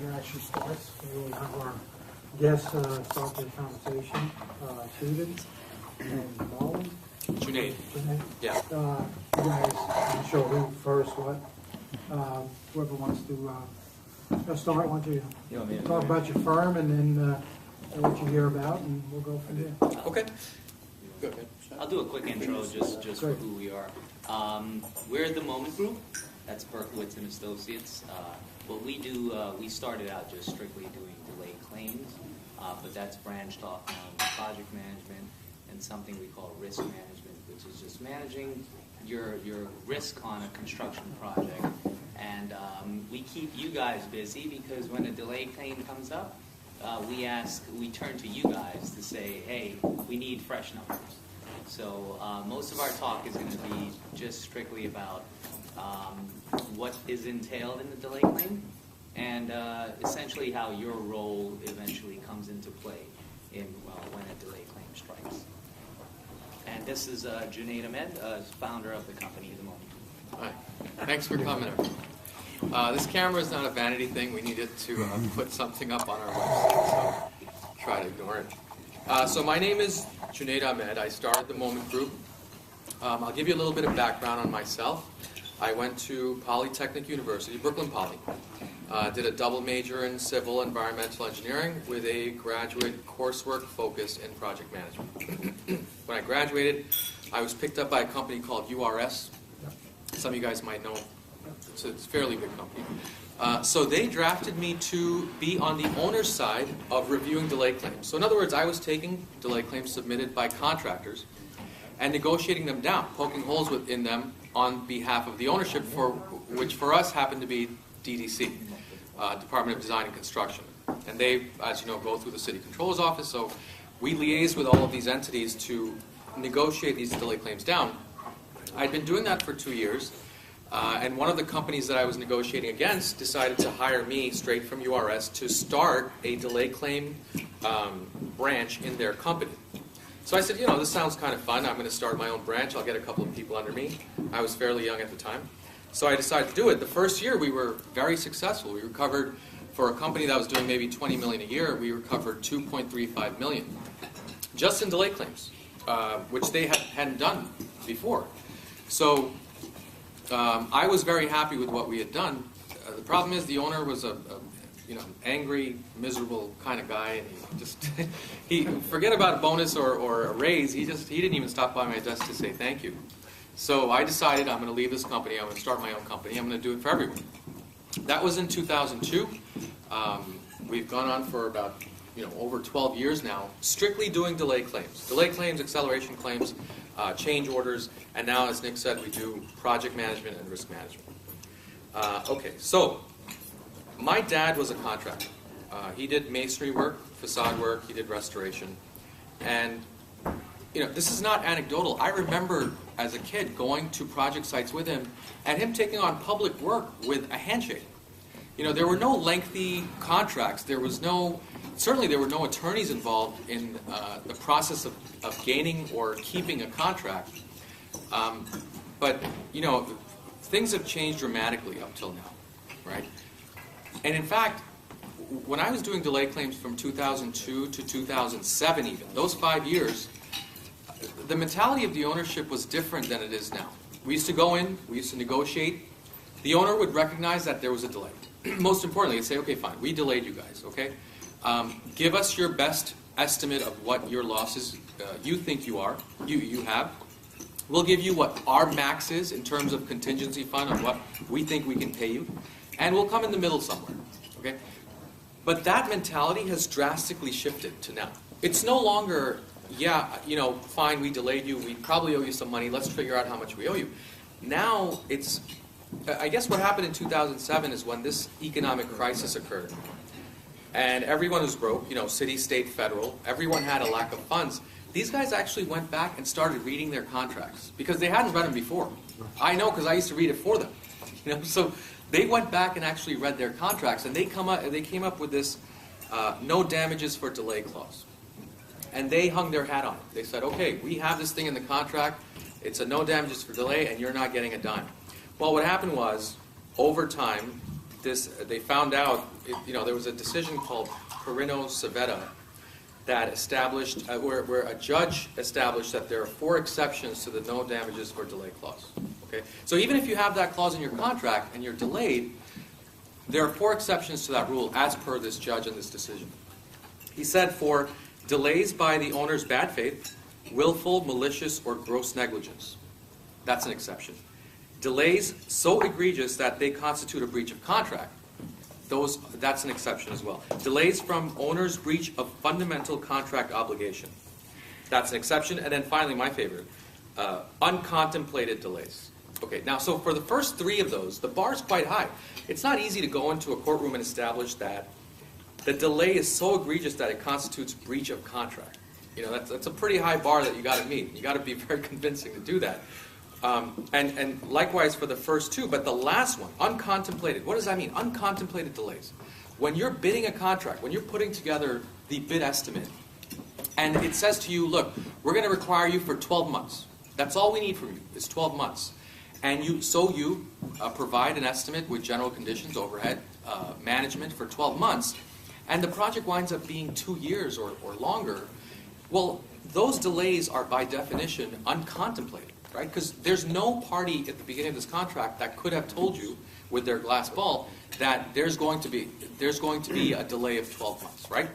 it actually starts. We really have our guests start their conversation. Stephen and Nolan. Junaid. Yeah. You guys can show who first, what. Whoever wants to start, why don't you talk about your firm and then what you hear about, and we'll go from there. Okay. Good. I'll do a quick intro just for who we are. We're the Moment Group. That's Berkowitz and Associates. What we do, we started out just strictly doing delayed claims, but that's branched off on project management and something we call risk management, which is just managing your risk on a construction project. And we keep you guys busy because when a delay claim comes up, we turn to you guys to say, hey, we need fresh numbers. So most of our talk is going to be just strictly about what is entailed in the delay claim and essentially how your role eventually comes into play in when a delay claim strikes. And this is Junaid Ahmed, founder of the company at the moment. Hi. Thanks for coming. This camera is not a vanity thing. We needed to put something up on our website, so try to ignore it. So my name is Junaid Ahmed. I started the Moment Group. I'll give you a little bit of background on myself. I went to Polytechnic University, Brooklyn Poly. Did a double major in civil environmental engineering with a graduate coursework focus in project management. When I graduated, I was picked up by a company called URS. Some of you guys might know. It's a fairly big company. So they drafted me to be on the owner's side of reviewing delay claims. So in other words, I was taking delay claims submitted by contractors and negotiating them down, poking holes in them on behalf of the ownership, which for us happened to be DDC, Department of Design and Construction. And they, as you know, go through the City Controller's Office, so we liaise with all of these entities to negotiate these delay claims down. I'd been doing that for 2 years. And one of the companies that I was negotiating against decided to hire me straight from URS to start a delay claim branch in their company. So I said, this sounds kind of fun. I'm going to start my own branch. I'll get a couple of people under me. I was fairly young at the time. So I decided to do it. The first year we were very successful. We recovered, for a company that was doing maybe $20 million a year, we recovered $2.35 million just in delay claims, which they hadn't done before. So I was very happy with what we had done. The problem is the owner was a angry, miserable kind of guy, and he forget about a bonus or a raise. He didn't even stop by my desk to say thank you. So I decided I'm going to leave this company. I'm going to start my own company. I'm going to do it for everyone. That was in 2002. We've gone on for about over 12 years now, strictly doing delay claims, acceleration claims, change orders, and now, as Nick said, we do project management and risk management. Okay, so my dad was a contractor. He did masonry work, facade work, he did restoration, and this is not anecdotal. I remember as a kid going to project sites with him and him taking on public work with a handshake. There were no lengthy contracts. Certainly there were no attorneys involved in the process of gaining or keeping a contract. But things have changed dramatically up till now, right? And in fact, when I was doing delay claims from 2002 to 2007 even, those 5 years, the mentality of the ownership was different than it is now. We used to go in, we used to negotiate. The owner would recognize that there was a delay. Most importantly, he'd say, okay, fine, we delayed you guys, okay? Give us your best estimate of what your losses you think you have. We'll give you what our max is in terms of contingency fund on what we think we can pay you, and we'll come in the middle somewhere, okay? But that mentality has drastically shifted to now. It's no longer, fine, we delayed you, we probably owe you some money, let's figure out how much we owe you. Now it's, I guess what happened in 2007 is when this economic crisis occurred. And everyone was broke, city, state, federal. Everyone had a lack of funds. These guys actually went back and started reading their contracts because they hadn't read them before. I know because I used to read it for them. So they went back and actually read their contracts, and they came up with this no damages for delay clause. And they hung their hat on it. They said, okay, we have this thing in the contract. It's a no damages for delay, and you're not getting a dime. Well, what happened was, over time, they found out, there was a decision called Perino-Savetta that established, where a judge established that there are 4 exceptions to the no damages for delay clause. Okay? So even if you have that clause in your contract and you're delayed, there are 4 exceptions to that rule as per this judge and this decision. He said for delays by the owner's bad faith, willful, malicious, or gross negligence. That's an exception. Delays so egregious that they constitute a breach of contract. That's an exception as well. Delays from owner's breach of fundamental contract obligation. That's an exception. And then finally, my favorite, uncontemplated delays. Okay, now so for the first 3 of those, the bar's quite high. It's not easy to go into a courtroom and establish that the delay is so egregious that it constitutes breach of contract. That's a pretty high bar that you got to meet. You got to be very convincing to do that. And likewise for the first 2, but the last one, uncontemplated. What does that mean? Uncontemplated delays. When you're bidding a contract, when you're putting together the bid estimate, and it says to you, look, we're going to require you for 12 months. That's all we need from you is 12 months. And you provide an estimate with general conditions, overhead, management for 12 months, and the project winds up being 2 years or longer. Well, those delays are by definition uncontemplated. Right? Because there's no party at the beginning of this contract that could have told you with their glass ball that there's going to be a delay of 12 months, right?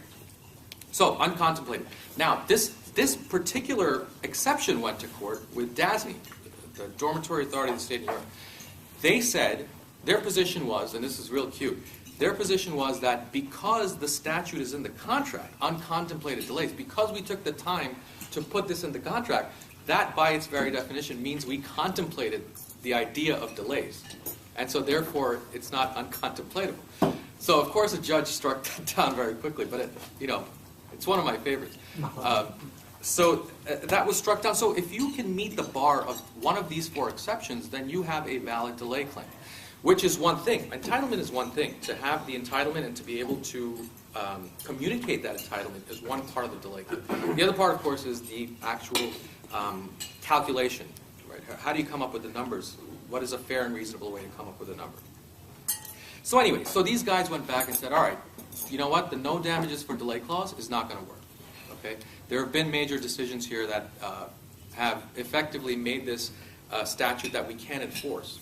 So uncontemplated. Now this particular exception went to court with DASNY, the Dormitory Authority of the State of New York. They said their position was, and this is real cute, their position was that because the statute is in the contract, uncontemplated delays, because we took the time to put this in the contract, that, by its very definition, means we contemplated the idea of delays. And so, therefore, it's not uncontemplatable. So, of course, a judge struck that down very quickly, but, it's one of my favorites. So that was struck down. So if you can meet the bar of one of these 4 exceptions, then you have a valid delay claim, which is one thing. Entitlement is one thing. To have the entitlement and to be able to communicate that entitlement is one part of the delay claim. The other part, of course, is the actual calculation, right? How do you come up with the numbers? What is a fair and reasonable way to come up with a number? So anyway, so these guys went back and said, all right, you know what? The no damages for delay clause is not going to work. Okay? There have been major decisions here that have effectively made this statute that we can't enforce.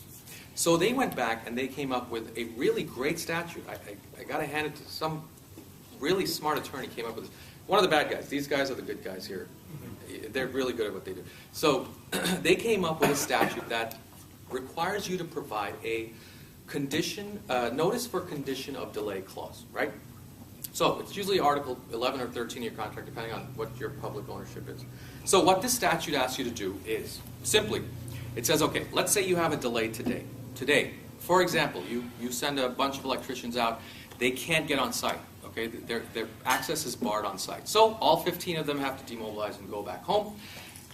So they went back and they came up with a really great statute. I got to hand it to some really smart attorney came up with this. One of the bad guys. These guys are the good guys here. They're really good at what they do. So they came up with a statute that requires you to provide a condition, notice for condition of delay clause, right? So it's usually Article 11 or 13 of your contract, depending on what your public ownership is. So what this statute asks you to do is, simply, it says, okay, let's say you have a delay today. Today, for example, you send a bunch of electricians out, they can't get on site. Okay, their access is barred on site. So all 15 of them have to demobilize and go back home.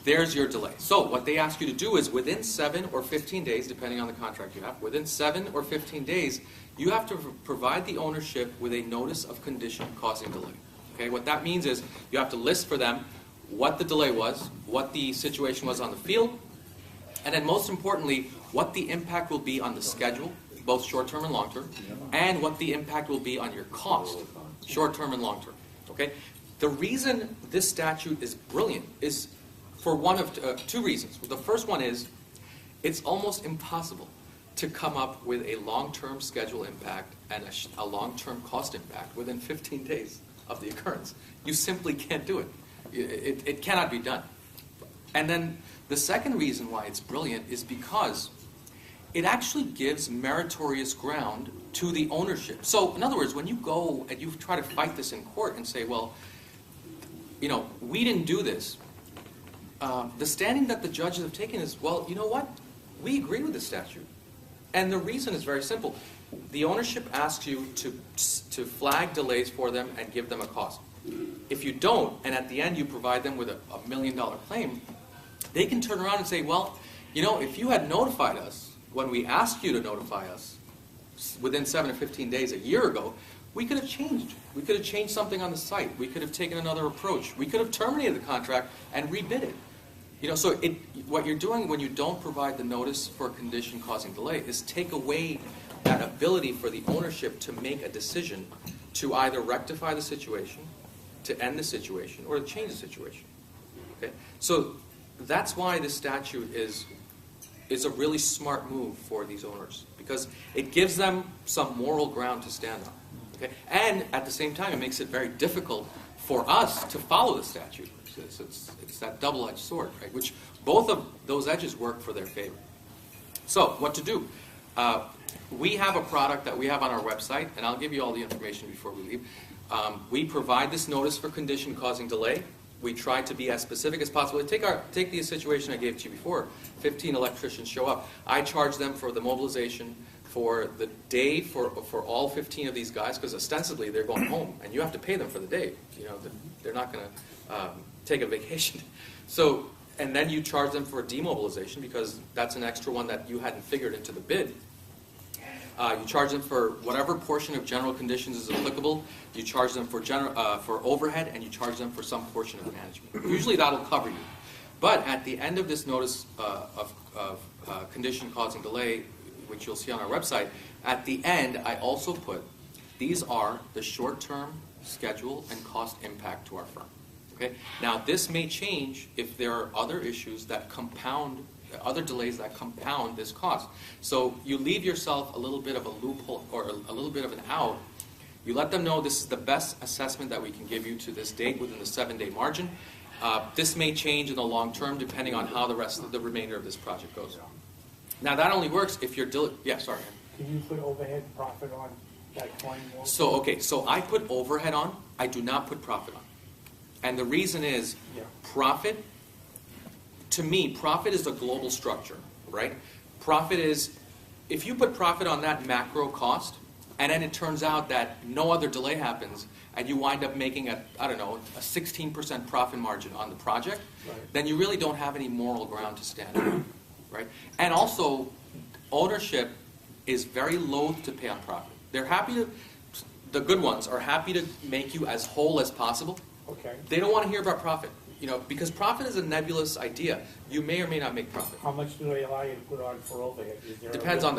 There's your delay. So what they ask you to do is within 7 or 15 days, depending on the contract you have, within 7 or 15 days, you have to provide the ownership with a notice of condition causing delay. Okay, what that means is you have to list for them what the delay was, what the situation was on the field, and then most importantly, what the impact will be on the schedule, both short-term and long-term, and what the impact will be on your cost, short-term and long-term. Okay? The reason this statute is brilliant is for one of 2 reasons. The first one is it's almost impossible to come up with a long-term schedule impact and a long-term cost impact within 15 days of the occurrence. You simply can't do it. It cannot be done. And then the second reason why it's brilliant is because it actually gives meritorious ground to the ownership. So, in other words, when you go and you try to fight this in court and say, well, we didn't do this, the standing that the judges have taken is, well, you know what? We agree with the statute. And the reason is very simple. The ownership asks you to flag delays for them and give them a cost. If you don't, and at the end you provide them with a $1 million claim, they can turn around and say, well, if you had notified us when we asked you to notify us within 7 or 15 days a year ago, we could have changed. We could have changed something on the site. We could have taken another approach. We could have terminated the contract and rebid it. So what you're doing when you don't provide the notice for a condition causing delay is take away that ability for the ownership to make a decision to either rectify the situation, to end the situation, or to change the situation. Okay? So that's why this statute is a really smart move for these owners, because it gives them some moral ground to stand on. Okay? And at the same time, it makes it very difficult for us to follow the statute. It's that double-edged sword, right? Which both of those edges work for their favor. So what to do? We have a product that we have on our website, and I'll give you all the information before we leave. We provide this notice for condition causing delay. We try to be as specific as possible. Take the situation I gave to you before. 15 electricians show up. I charge them for the mobilization for the day for all 15 of these guys, because ostensibly they're going home, and you have to pay them for the day. You know, they're not going to take a vacation. So, and then you charge them for demobilization, because that's an extra one that you hadn't figured into the bid. You charge them for whatever portion of general conditions is applicable. You charge them for overhead, and you charge them for some portion of management. Usually that'll cover you. But at the end of this notice of condition causing delay, which you'll see on our website, at the end I also put, these are the short-term schedule and cost impact to our firm. Okay? Now this may change if there are other issues that compound, other delays that compound this cost. So you leave yourself a little bit of a loophole, or a little bit of an out. You let them know this is the best assessment that we can give you to this date within the 7-day margin. This may change in the long term depending on how the rest of the remainder of this project goes. Now that only works if you're sorry. Can you put overhead profit on that claim? So okay, so I put overhead on. I do not put profit on, and the reason is profit. To me, profit is a global structure, right? Profit is, if you put profit on that macro cost, and then it turns out that no other delay happens, and you wind up making a 16% profit margin on the project, then you really don't have any moral ground to stand on, right? And also, ownership is very loath to pay on profit. They're happy to, the good ones are happy to make you as whole as possible. Okay. They don't want to hear about profit. You know, because profit is a nebulous idea. You may or may not make profit. How much do they allow you to put on for overhead? It depends on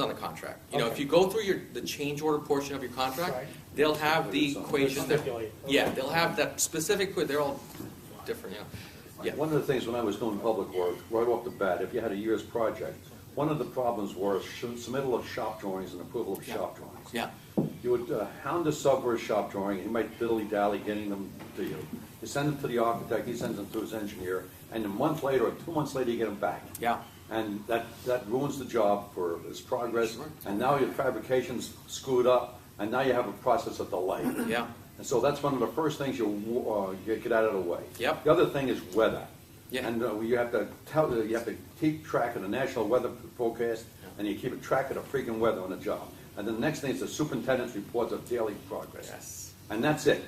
the contract. You know, if you go through the change order portion of your contract, Right. they'll have the equation that, Stipulate. yeah, they'll have that specific. They're all different. You know, yeah. One of the things when I was doing public work, right off the bat, if you had a year's project, one of the problems was submittal of shop drawings and approval of shop drawings. Yeah. You would hound the sub for a shop drawing, and he might diddly-dally getting them to you. You send them to the architect, he sends them to his engineer, and a month later or 2 months later you get them back. Yeah. And that ruins the job for his progress, and now your fabrication's screwed up, and now you have a process of delay. Yeah. And so that's one of the first things you get out of the way. Yep. The other thing is weather. Yeah. And you have to keep track of the national weather forecast, and you keep a track of the freaking weather on the job. And then the next thing is the superintendent's reports of daily progress. Yes. And that's it.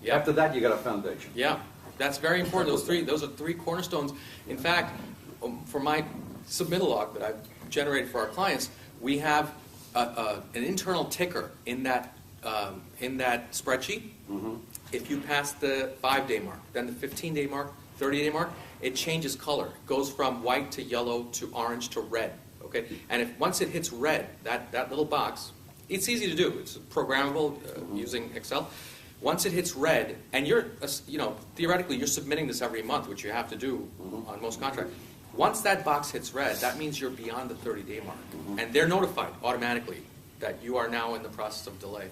Yep. After that, you got a foundation. Yeah, that's very important. Those are three cornerstones. In fact, for my submittal log that I've generated for our clients, we have an internal ticker in that spreadsheet. Mm-hmm. If you pass the 5-day mark, then the 15-day mark, 30-day mark, it changes color. It goes from white to yellow to orange to red. Okay, and once it hits red, that little box, it's easy to do. It's programmable using Excel. Once it hits red, and theoretically you're submitting this every month, which you have to do on most contracts. Once that box hits red, that means you're beyond the 30-day mark, and they're notified automatically that you are now in the process of delay.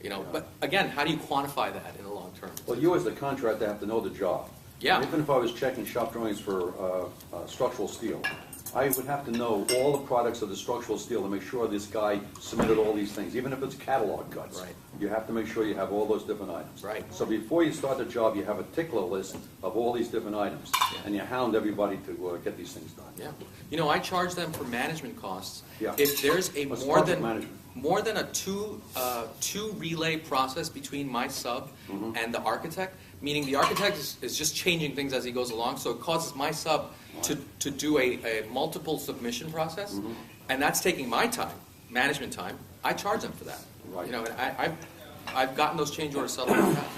You know, but again, how do you quantify that in the long term? Well, you as the contractor have to know the job. Yeah. Even if I was checking shop drawings for structural steel, I would have to know all the products of the structural steel to make sure this guy submitted all these things, even if it's catalog cuts. Right. You have to make sure you have all those different items. Right. So before you start the job, you have a tickler list of all these different items, and you hound everybody to get these things done. Yeah. You know, I charge them for management costs. Yeah. If there's a What's more than a two relay process between my sub and the architect, meaning the architect is just changing things as he goes along, so it causes my sub to do a multiple submission process, and that's taking my time, management time. I charge them for that. Right. You know, and I've gotten those change orders settled in the past.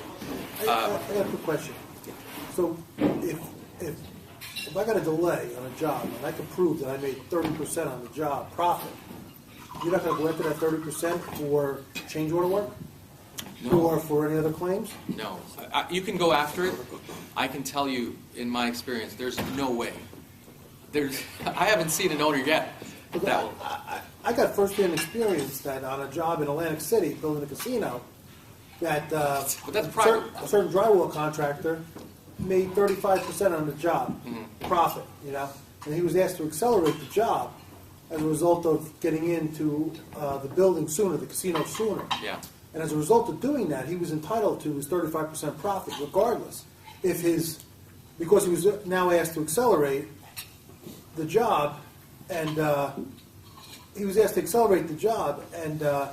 I have a quick question. So if I got a delay on a job and I can prove that I made 30% on the job profit, you're not gonna go after that 30% for change order work? No. Or for any other claims? No. You can go after it. I can tell you, in my experience, there's no way. I haven't seen an owner yet that will. I got first-hand experience that on a job in Atlantic City, building a casino, that But that's private. a certain drywall contractor made 35% on the job, profit, you know? And he was asked to accelerate the job as a result of getting into the building sooner, the casino sooner. Yeah. And as a result of doing that, he was entitled to his 35% profit regardless. Because he was now asked to accelerate the job, and he was asked to accelerate the job, and the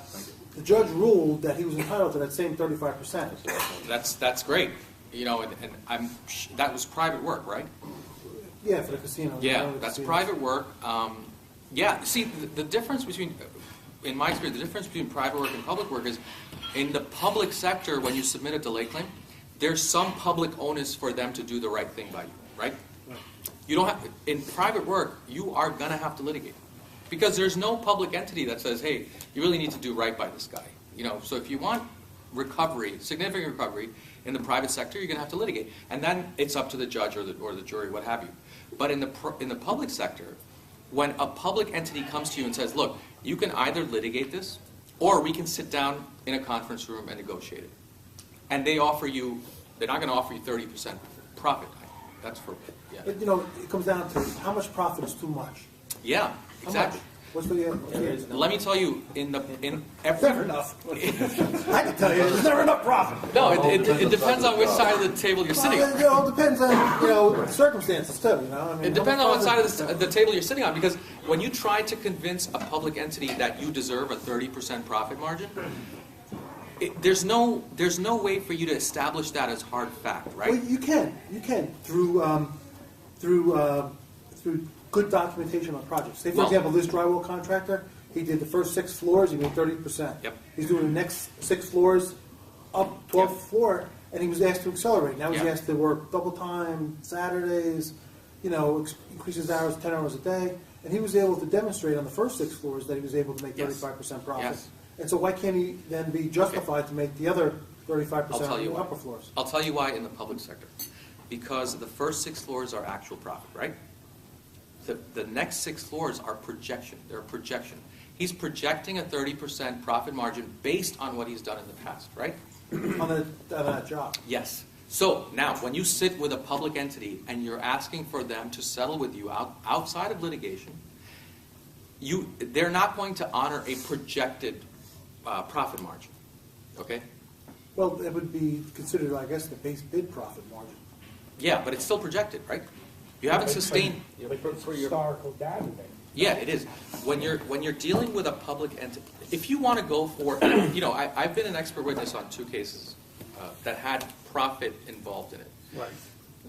judge ruled that he was entitled to that same 35%. That's great. You know, and that was private work, right? Yeah, for the casino. Yeah, that's private work. Yeah, see, the difference between, in my experience, the difference between private work and public work is, in the public sector, when you submit a delay claim, there's some public onus for them to do the right thing by you, right? You don't have, in private work, you are going to have to litigate. Because there's no public entity that says, hey, you really need to do right by this guy. You know, so if you want recovery, significant recovery, in the private sector, you're going to have to litigate. And then it's up to the judge or the jury, what have you. But in the public sector, when a public entity comes to you and says, look, you can either litigate this, or we can sit down in a conference room and negotiate it. And they offer you, they're not going to offer you 30% profit. That's for, yeah. But, you know, it comes down to how much profit is too much. Yeah, exactly. What's the Let me tell you, in every... Never enough. I can tell you, there's never enough profit. No, it depends on which side of the table you're sitting on. It all depends on, circumstances too, you know? I mean, It depends on what side of the table you're sitting on, because when you try to convince a public entity that you deserve a 30% profit margin, there's no way for you to establish that as hard fact, right? Well, you can through good documentation on projects. Say, for example, this drywall contractor, he did the first 6 floors, he made 30%. Yep. He's doing the next 6 floors, up 12th Yep. floor, and he was asked to accelerate. Now he's Yep. asked to work double time, Saturdays, increase his hours 10 hours a day, and he was able to demonstrate on the first 6 floors that he was able to make 35% profit. Yes. And so why can't he then be justified to make the other 35% on the why. upper floors? I'll tell you why in the public sector. Because the first 6 floors are actual profit, right? The next 6 floors are projection. They're a projection. He's projecting a 30% profit margin based on what he's done in the past, right? on that job. Yes. So now, when you sit with a public entity and you're asking for them to settle with you outside of litigation, they're not going to honor a projected profit margin. Okay? Well, it would be considered, I guess, the base bid profit margin. Yeah, but it's still projected, right? You haven't sustained. But for historical data then. Yeah, it is. When you're dealing with a public entity, if you want to go for, I've been an expert witness on 2 cases that had profit involved in it. Right.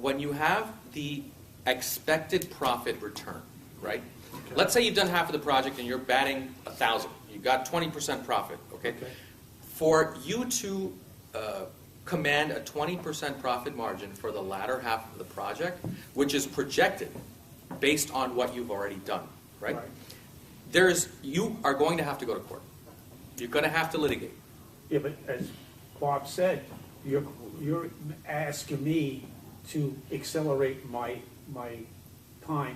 When you have the expected profit return, right? Okay. Let's say you've done half of the project and you're batting 1,000. You got 20% profit, okay? For you to command a 20% profit margin for the latter half of the project, which is projected based on what you've already done, right? You are going to have to go to court. You're going to have to litigate. Yeah, but as Bob said, you're asking me to accelerate my time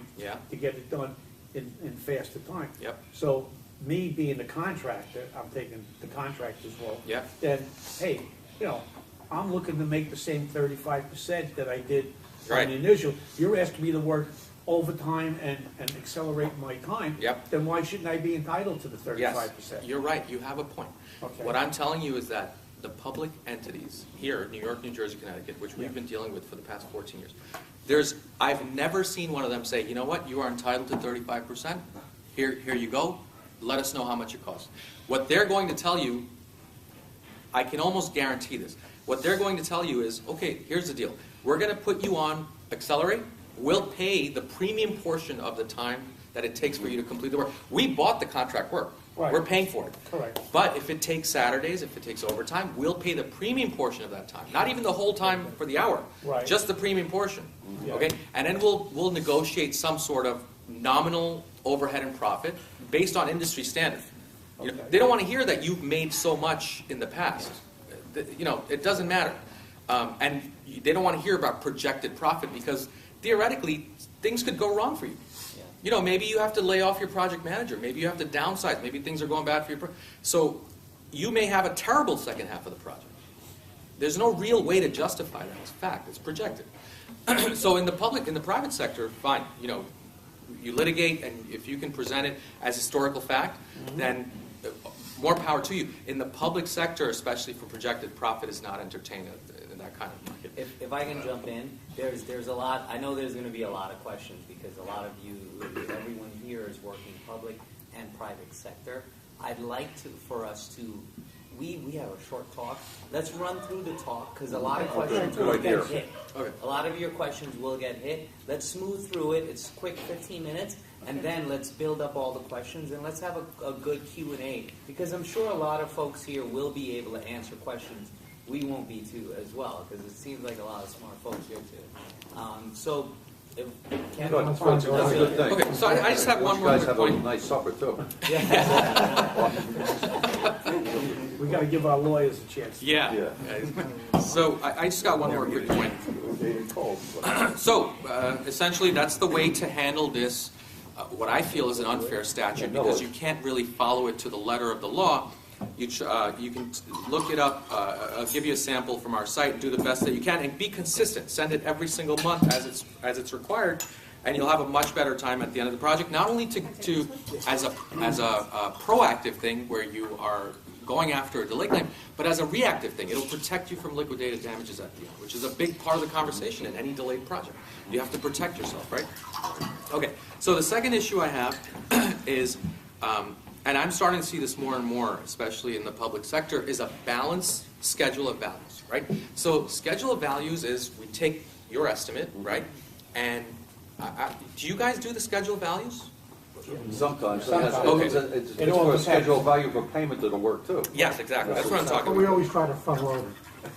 to get it done in faster time. Yep. So me being the contractor, I'm taking the contractor's role. Yep. Then, hey, I'm looking to make the same 35% that I did Right. on the initial. You're asking me to work overtime and accelerate my time. Yep. Then why shouldn't I be entitled to the 35%? Yes, you're right. You have a point. Okay. What I'm telling you is that the public entities here, New York, New Jersey, Connecticut, which we've been dealing with for the past 14 years, I've never seen one of them say, you know what, you are entitled to 35%. Here you go. Let us know how much it costs. What they're going to tell you, I can almost guarantee this. What they're going to tell you is, okay, here's the deal. We're going to put you on Accelerate. We'll pay the premium portion of the time that it takes for you to complete the work. We bought the contract work. Right. We're paying for it. Correct. But if it takes Saturdays, if it takes overtime, we'll pay the premium portion of that time. Not even the whole time for the hour. Right. Just the premium portion. Yeah. Okay? And then we'll negotiate some sort of nominal overhead and profit based on industry standard. You know, they don't want to hear that you've made so much in the past. You know, it doesn't matter. And they don't want to hear about projected profit because theoretically, things could go wrong for you. Yeah. You know, maybe you have to lay off your project manager. Maybe you have to downsize. Maybe things are going bad for your so you may have a terrible second half of the project. There's no real way to justify that. It's fact. It's projected. So in the private sector, fine. You know, you litigate, and if you can present it as historical fact, then more power to you. In the public sector, especially for projected profit, is not entertained in that kind of market. If I can jump in, there's a lot. I know there's going to be a lot of questions because a lot of you, everyone here is working public and private sector. I'd like for us to. We have a short talk. Let's run through the talk because a lot of questions will get hit. Okay. A lot of your questions will get hit. Let's smooth through it. It's quick, 15 minutes, and then let's build up all the questions and let's have a good Q&A because I'm sure a lot of folks here will be able to answer questions. We won't be too as well because it seems like a lot of smart folks here too. So. Good. That's a good thing. Okay, so I just have one You more guys quick have a point. nice supper, too. We got to give our lawyers a chance. Yeah. So I just got one more quick point. So essentially, that's the way to handle this. What I feel is an unfair statute because you can't really follow it to the letter of the law. You can look it up. I'll give you a sample from our site and do the best that you can and be consistent. Send it every single month as it's required, and you'll have a much better time at the end of the project. Not only as a proactive thing where you are going after a delay claim, but as a reactive thing. It'll protect you from liquidated damages at the end, which is a big part of the conversation in any delayed project. You have to protect yourself, right? Okay. So the second issue I have is. And I'm starting to see this more and more, especially in the public sector, is a balanced schedule of values, right? So schedule of values is we take your estimate, right? And do you guys do the schedule of values? Sometimes. Okay. It's for a schedule value for payment to the work, too. Yes, exactly. That's what I'm talking But we about. always try to front load it.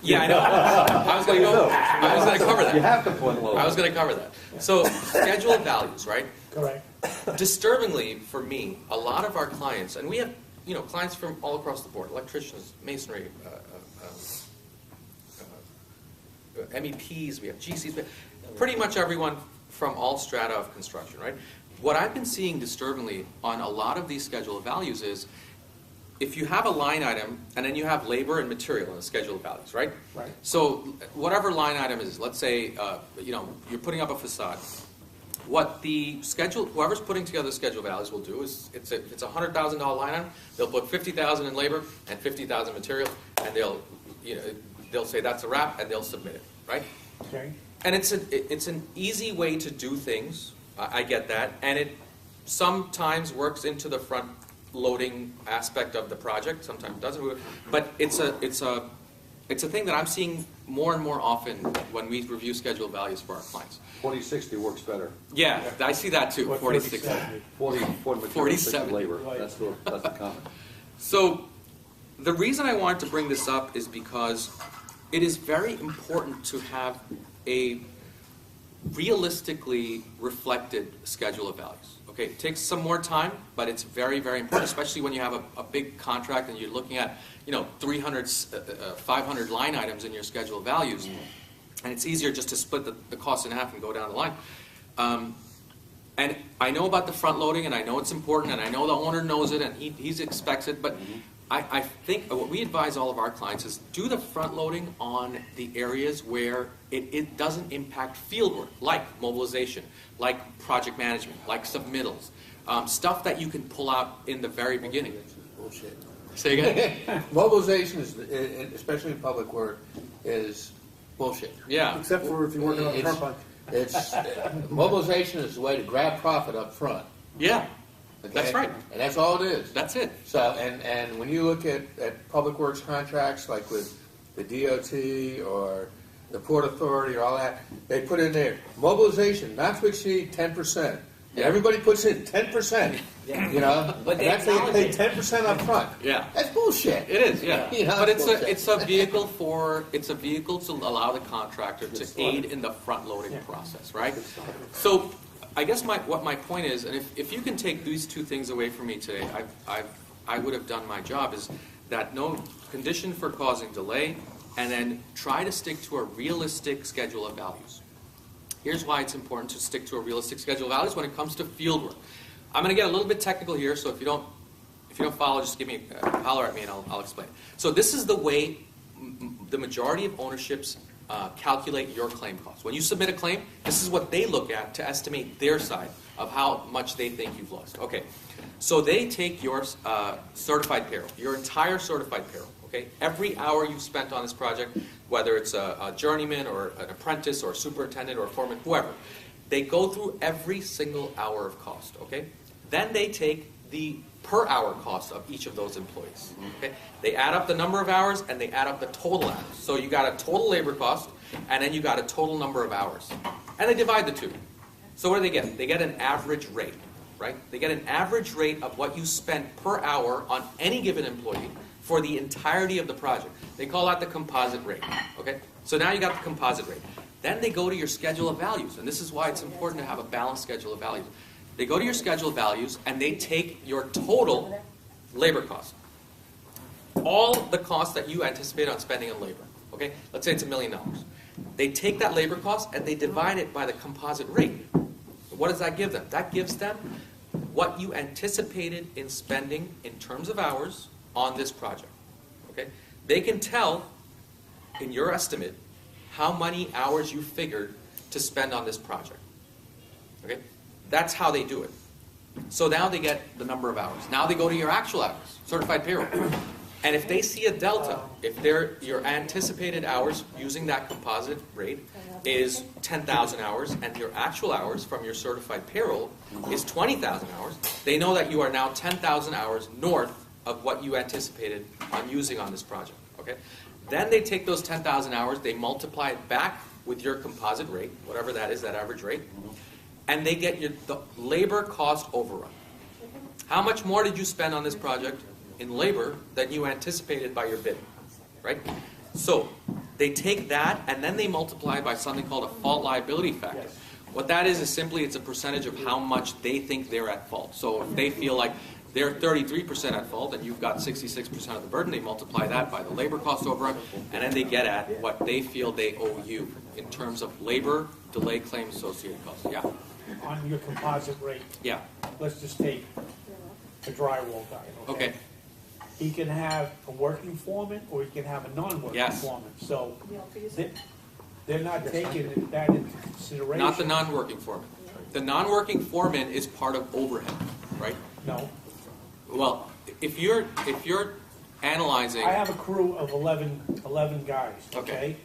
Yeah, I know. I was going to cover that. You have to put low. I was going to cover that. So schedule of values, right? Correct. Disturbingly, for me, a lot of our clients, and we have clients from all across the board, electricians, masonry, MEPs, we have GCs, pretty much everyone from all strata of construction, right? What I've been seeing disturbingly on a lot of these schedule of values is if you have a line item and then you have labor and material in the schedule of values, right? Right. So whatever line item is, let's say you're putting up a facade. What the schedule, whoever's putting together the schedule values will do is, it's a $100,000 line item. They'll put $50,000 in labor and $50,000 material, and they'll say that's a wrap, and they'll submit it, right? Okay. And it's an easy way to do things. I get that, and it sometimes works into the front loading aspect of the project. Sometimes it doesn't, but it's a thing that I'm seeing more and more often when we review schedule values for our clients. 40/60 works better. Yeah, I see that too. 46. 40 material, 47. 60 labor. That's the comment. So the reason I wanted to bring this up is because it is very important to have a realistically reflected schedule of values. Okay, it takes some more time, but it's very, very important, especially when you have a big contract and you're looking at 300, 500 line items in your schedule of values. And it's easier just to split the cost in half and go down the line. And I know about the front loading, and I know it's important, and I know the owner knows it, and he expects it, but I think what we advise all of our clients is do the front loading on the areas where it doesn't impact field work, like mobilization, like project management, like submittals, stuff that you can pull out in the very beginning. Bullshit. Say again? Mobilization is, especially in public work, is bullshit. Yeah. Except for if you're working on the turnpike. It's mobilization is the way to grab profit up front. Yeah. Okay? That's right. And that's all it is. That's it. So, and when you look at public works contracts, like with the DOT or the Port Authority or all that, they put in there, mobilization not to exceed 10%. And everybody puts in 10%, But they that's they acknowledge pay it. 10% up front. Yeah. That's bullshit. It is, yeah. But It's bullshit. it's a vehicle to allow the contractor to aid in the front loading process, right? So I guess what my point is, and if you can take these two things away from me today, I would have done my job is that no condition for causing delay, and then try to stick to a realistic schedule of values. Here's why it's important to stick to a realistic schedule of values when it comes to field work. I'm going to get a little bit technical here, so if you don't follow, just give me holler at me and I'll explain. So this is the way the majority of ownerships calculate your claim costs. When you submit a claim, this is what they look at to estimate their side of how much they think you've lost. Okay, so they take your certified payroll, your entire certified payroll. Okay, every hour you've spent on this project, whether it's a journeyman or an apprentice or a superintendent or a foreman, whoever, they go through every single hour of cost. Okay, then they take the per hour cost of each of those employees. Okay, they add up the number of hours and they add up the total hours. So you got a total labor cost, and then you got a total number of hours, and they divide the two. So what do they get? They get an average rate, right? They get an average rate of what you spent per hour on any given employee for the entirety of the project. They call that the composite rate. Okay, so now you got the composite rate. Then they go to your schedule of values, and this is why it's important to have a balanced schedule of values. They go to your schedule of values and they take your total labor cost. All the costs that you anticipate on spending on labor. Okay? Let's say it's $1 million. They take that labor cost and they divide it by the composite rate. What does that give them? That gives them what you anticipated in spending in terms of hours on this project. Okay? They can tell in your estimate how many hours you figured to spend on this project. Okay? That's how they do it. So now they get the number of hours. Now they go to your actual hours, certified payroll. And if they see a delta, if your anticipated hours using that composite rate is 10,000 hours and your actual hours from your certified payroll is 20,000 hours, they know that you are now 10,000 hours north of what you anticipated on using on this project. Okay? Then they take those 10,000 hours, they multiply it back with your composite rate, whatever that is, that average rate, and they get the labor cost overrun. How much more did you spend on this project in labor than you anticipated by your bid? Right? So they take that and then they multiply by something called a fault liability factor. Yes. What that is simply it's a percentage of how much they think they're at fault. So if they feel like they're 33% at fault and you've got 66% of the burden, they multiply that by the labor cost overrun, and then they get at what they feel they owe you in terms of labor, delay claim, associated costs. Yeah. On your composite rate, Yeah. let's just take a drywall guy, Okay. He can have a working foreman or he can have a non-working Yes. foreman. So they're not taking that into consideration. Not the non-working foreman. The non-working foreman is part of overhead, right? No. Well, if you're analyzing, I have a crew of 11 guys, okay?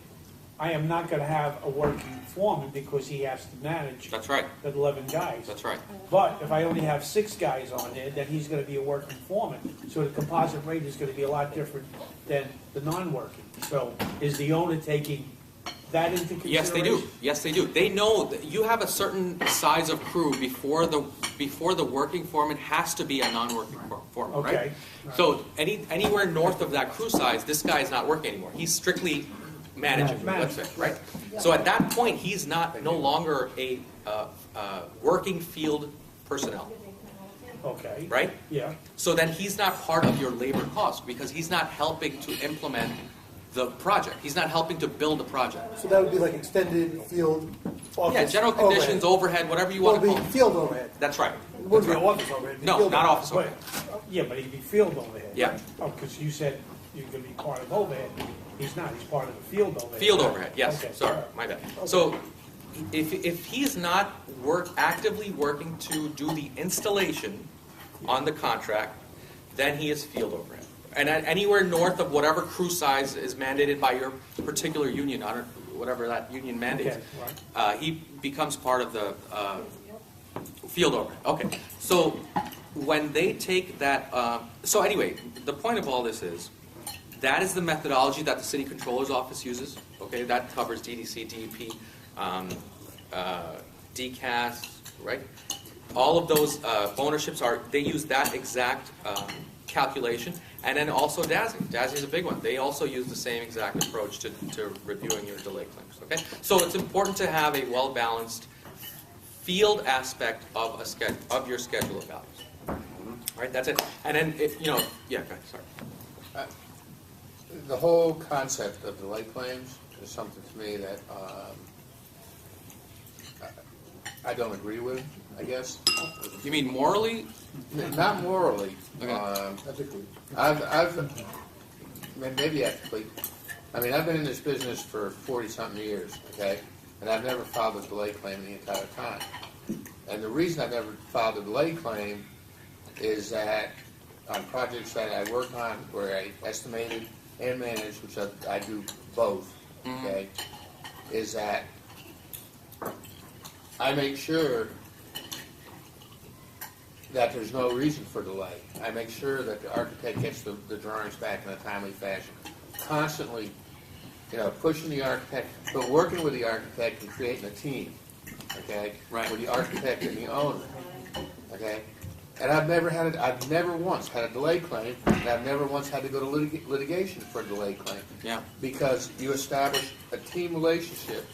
I am not gonna have a working foreman because he has to manage that's right. the 11 guys. That's right. But if I only have 6 guys on there, then he's gonna be a working foreman. So the composite rate is gonna be a lot different than the non-working. So is the owner taking that into consideration? Yes, they do. Yes, they do. They know that you have a certain size of crew before the working foreman has to be a non-working foreman, Okay. right? So anywhere north of that crew size, this guy is not working anymore. He's strictly managing, let's say, right? So at that point, he's no longer a working field personnel, Okay. right? Yeah. So then he's not part of your labor cost because he's not helping to implement the project. He's not helping to build the project. So that would be like extended field office. Yeah, general conditions, overhead, whatever you want to Well, call it'd it. be field overhead. That's right. It wouldn't be office overhead. it'd be No, field not overhead. office But, overhead. yeah, but he'd be field overhead. Yeah. Right? Oh, because you said you're gonna be part of overhead. He's not, he's part of the field overhead. Field overhead, yes. Okay. Sorry, my bad. So if he's not actively working to do the installation on the contract, then he is field overhead. And anywhere north of whatever crew size is mandated by your particular union, or whatever that union mandates, Okay, right. he becomes part of the field overhead. Okay, so when they take that, so anyway, the point of all this is, that is the methodology that the city controller's office uses. Okay, that covers DDC, DEP, DCAS, right? All of those ownerships they use that exact calculation, and then also DASI. DASI is a big one. They also use the same exact approach to reviewing your delay claims. Okay, so it's important to have a well-balanced field aspect of your schedule of values. Right, that's it. And then, yeah, go ahead, sorry. The whole concept of delay claims is something to me that I don't agree with, I guess. You mean morally? Not morally. Okay. Maybe ethically. I mean, I've been in this business for 40-something years, okay? And I've never filed a delay claim the entire time. And the reason I've never filed a delay claim is that on projects that I work on where I estimated and managed, which I do both, okay, is that I make sure that there's no reason for delay. I make sure that the architect gets the drawings back in a timely fashion. Constantly, pushing the architect, but working with the architect and creating a team, okay? Right. With the architect and the owner, okay? And I've never once had a delay claim, and I've never once had to go to litigation for a delay claim. Yeah. Because you establish a team relationship.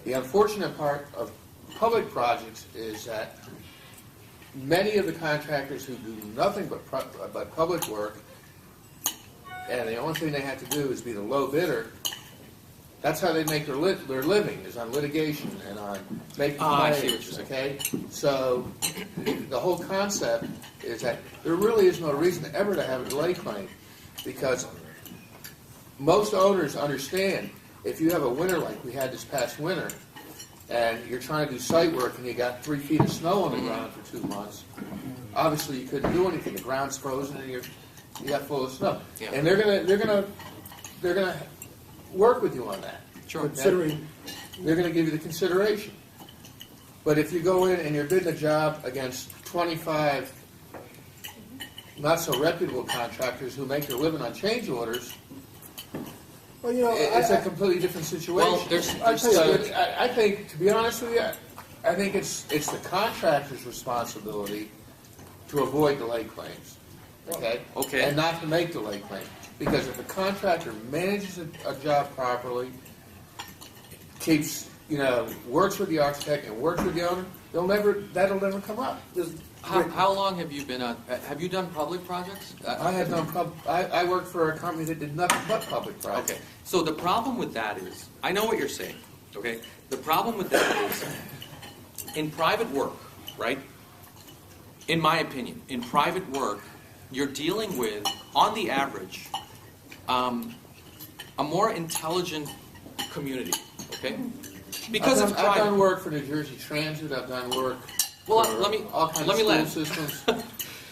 The unfortunate part of public projects is that many of the contractors who do nothing but public work, and the only thing they have to do is be the low bidder. That's how they make their living, is on litigation and on making I see what claims, you're saying. okay? So the whole concept is that there really is no reason ever to have a delay claim, because most owners understand if you have a winter like we had this past winter, and you're trying to do site work and you got 3 feet of snow on the ground for 2 months, obviously you couldn't do anything. The ground's frozen and you got full of snow. Yeah. And they're gonna work with you on that. Sure. Considering, They're gonna give you the consideration. But if you go in and you're bidding a job against 25 not so reputable contractors who make their living on change orders, well, it's a completely different situation. Well, there's I think, to be honest with you, I think it's the contractor's responsibility to avoid delay claims, okay? Okay. And not to make delay claims. Because if the contractor manages a job properly, works with the architect and works with the owner, that'll never come up. How long have you been on, have you done public projects? I worked for a company that did nothing but public projects. Okay, so the problem with that is, I know what you're saying, okay? The problem with that is, in private work, right? In my opinion, in private work, you're dealing with, on the average, a more intelligent community, okay? Because I've it's private. done work for New Jersey Transit, I've done work Well, for let me all kinds let me of land. school systems,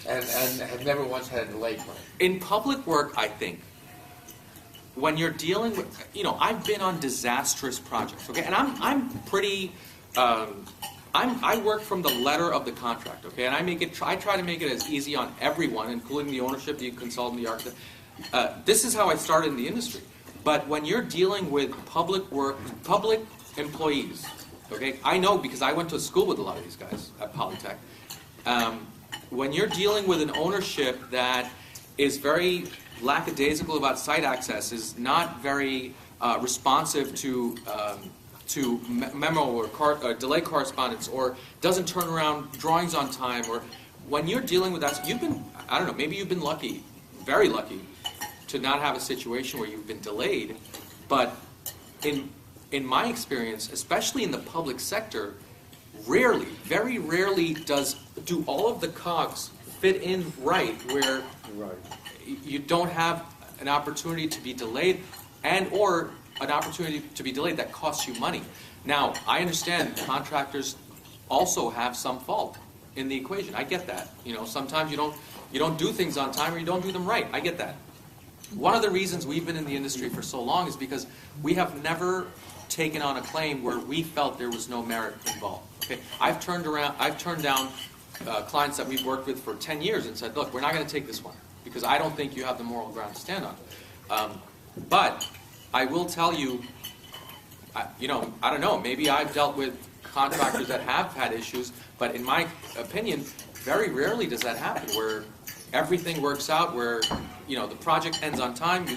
and have never once had a delay claim. In public work, I think, when you're dealing with, I've been on disastrous projects, okay, and I'm pretty, I work from the letter of the contract, okay, and I try to make it as easy on everyone, including the ownership, the consultant, the architect. This is how I started in the industry. But when you're dealing with public work, public employees, okay, I know because I went to school with a lot of these guys at Polytech. When you're dealing with an ownership that is very lackadaisical about site access, is not very responsive to memo or delay correspondence, or doesn't turn around drawings on time, or when you're dealing with that, maybe you've been lucky, very lucky, to not have a situation where you've been delayed, but in my experience, especially in the public sector, very rarely do all of the cogs fit in right where you don't have an opportunity to be delayed or an opportunity to be delayed that costs you money. Now, I understand contractors also have some fault in the equation. I get that. Sometimes you don't do things on time or you don't do them right. I get that. One of the reasons we've been in the industry for so long is because we have never taken on a claim where we felt there was no merit involved. Okay, I've turned down clients that we've worked with for 10 years and said, look, we're not going to take this one because I don't think you have the moral ground to stand on. But I will tell you, I don't know, maybe I've dealt with contractors that have had issues, but in my opinion, very rarely does that happen where everything works out, where the project ends on time,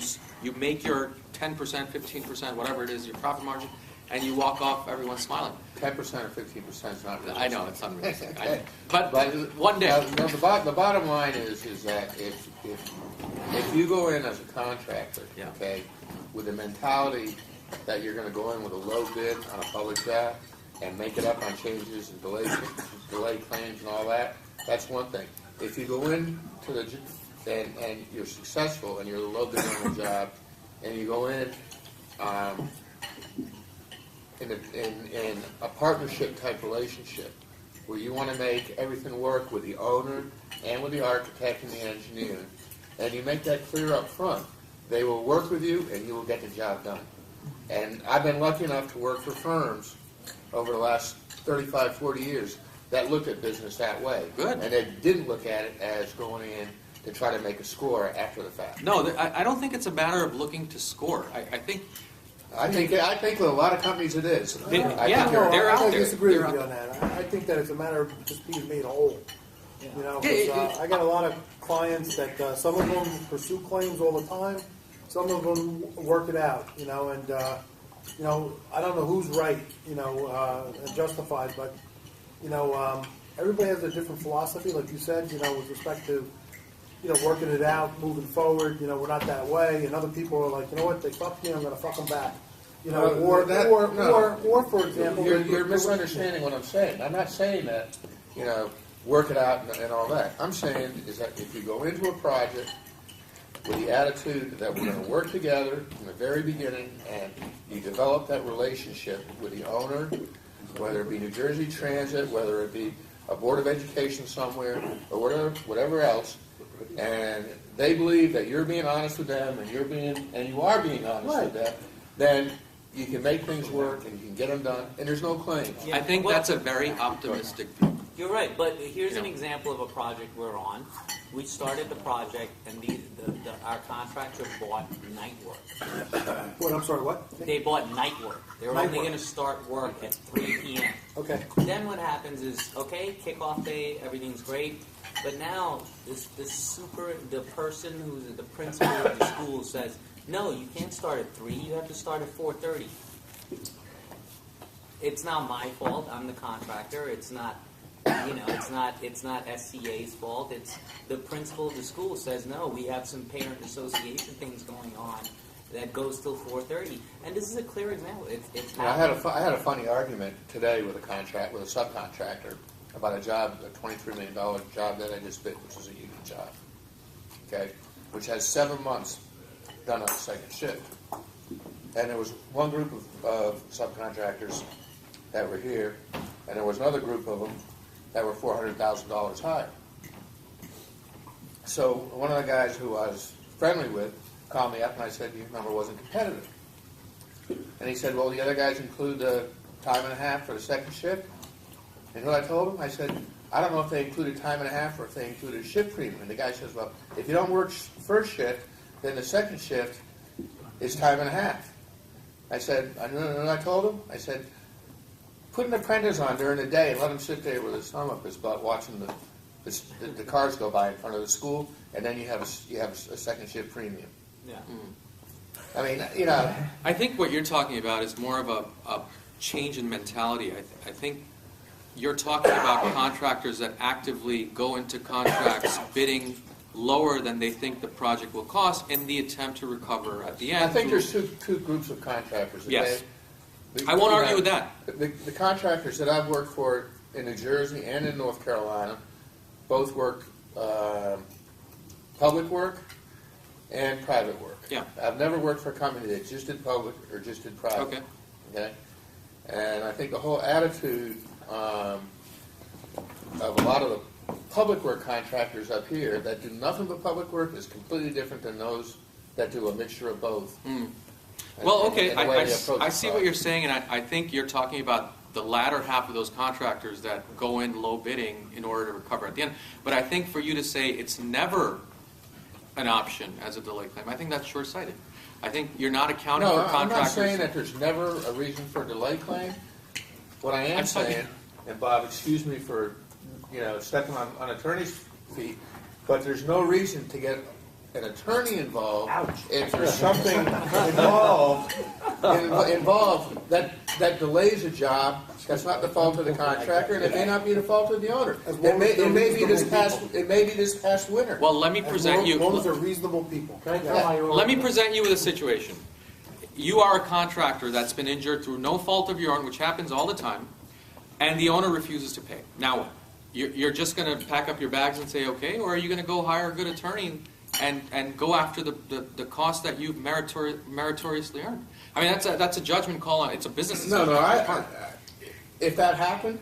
you make your 10%, 15%, whatever it is, your profit margin, and you walk off, everyone's smiling. 10% or 15% is not realistic. I know, it's unrealistic. But one day. Now, the bottom line is that if you go in as a contractor, Yeah. okay, with the mentality that you're going to go in with a low bid on a public job and make it up on changes and delay claims and all that, that's one thing. If you go in to and you're successful and you're the low bidder on the job, and you go in in a partnership type relationship where you want to make everything work with the owner and with the architect and the engineer, and you make that clear up front, they will work with you and you will get the job done. And I've been lucky enough to work for firms over the last 35, 40 years that looked at business that way. Good. And they didn't look at it as going in to try to make a score after the fact. No, I don't think it's a matter of looking to score. I think with a lot of companies it is. They're I out there. disagree They're with you out on that. I think that it's a matter of just being made whole. You know, 'cause, Yeah, I got a lot of clients that some of them pursue claims all the time, some of them work it out. You know, and you know, I don't know who's right. You know, and justified, but you know, everybody has a different philosophy, like you said. You know, with respect to working it out, moving forward. You know, we're not that way, and other people are like, you know what, they fucked me, I'm going to fuck them back. You know, or for example, you're misunderstanding what I'm saying. I'm not saying that, work it out and all that. I'm saying is that if you go into a project with the attitude that we're going to work together from the very beginning, and you develop that relationship with the owner, whether it be New Jersey Transit, whether it be a Board of Education somewhere, or whatever else, and they believe that you're being honest with them, and you are being honest with them, then you can make things work and you can get them done, and there's no claims. Yeah, I think that's a very optimistic view. You're right, but here's an example of a project we're on. We started the project, and our contractor bought night work. What? I'm sorry. What? They bought night work. They were Night only work. going to start work at 3 p.m. Okay. Then what happens is, okay, kickoff day, everything's great, but now the person who's the principal of the school says, no, you can't start at 3. You have to start at 4:30. It's not my fault. I'm the contractor. It's not. It's not SCA's fault. It's the principal of the school says, no, we have some parent association things going on that goes till 4:30. And this is a clear example. It's I had a funny argument today with a subcontractor about a job, a $23 million job that I just bid, which is a union job, okay, which has 7 months done on a second shift. And there was one group of subcontractors that were here, and there was another group of them that were $400,000 higher. So one of the guys who I was friendly with called me up and I said, your number wasn't competitive. And he said, well, the other guys include the time and a half for the second shift. And what I told him, I said, I don't know if they included time and a half or if they included shift premium. And the guy says, well, if you don't work first shift, then the second shift is time and a half. I said, I told him, I said, put an apprentice on during the day and let him sit there with his thumb up his butt watching the cars go by in front of the school, and then you have a second shift premium. Yeah. I mean, I think what you're talking about is more of a change in mentality. I think you're talking about contractors that actively go into contracts bidding lower than they think the project will cost in the attempt to recover at the end. I think there's two groups of contractors. Okay? Yes. I won't argue with that. The contractors that I've worked for in New Jersey and in North Carolina both work public work and private work. Yeah. I've never worked for a company that just did public or just did private. Okay. Okay. And I think the whole attitude of a lot of the public work contractors up here that do nothing but public work is completely different than those that do a mixture of both. Well, okay, and the way they I approach see the what you're saying, and I think you're talking about the latter half of those contractors that go in low bidding in order to recover at the end. But I think for you to say it's never an option as a delay claim, I think that's short-sighted. I think you're not accounting for contractors. I'm not saying that there's never a reason for a delay claim. What I am saying, and Bob, excuse me for stepping on attorney's feet, but there's no reason to get an attorney involved if there's something involved involved that delays a job. That's not the fault of the contractor, and it may not be the fault of the owner. It may be this past winter. Well, let me present you. As long as they're reasonable people. Let me present you with a situation. You are a contractor that's been injured through no fault of your own, which happens all the time, and the owner refuses to pay. Now what? You're just going to pack up your bags and say, okay, or are you going to go hire a good attorney and go after the cost that you've meritoriously earned? I mean, that's a judgment call on. It's a business decision. No. If that happened,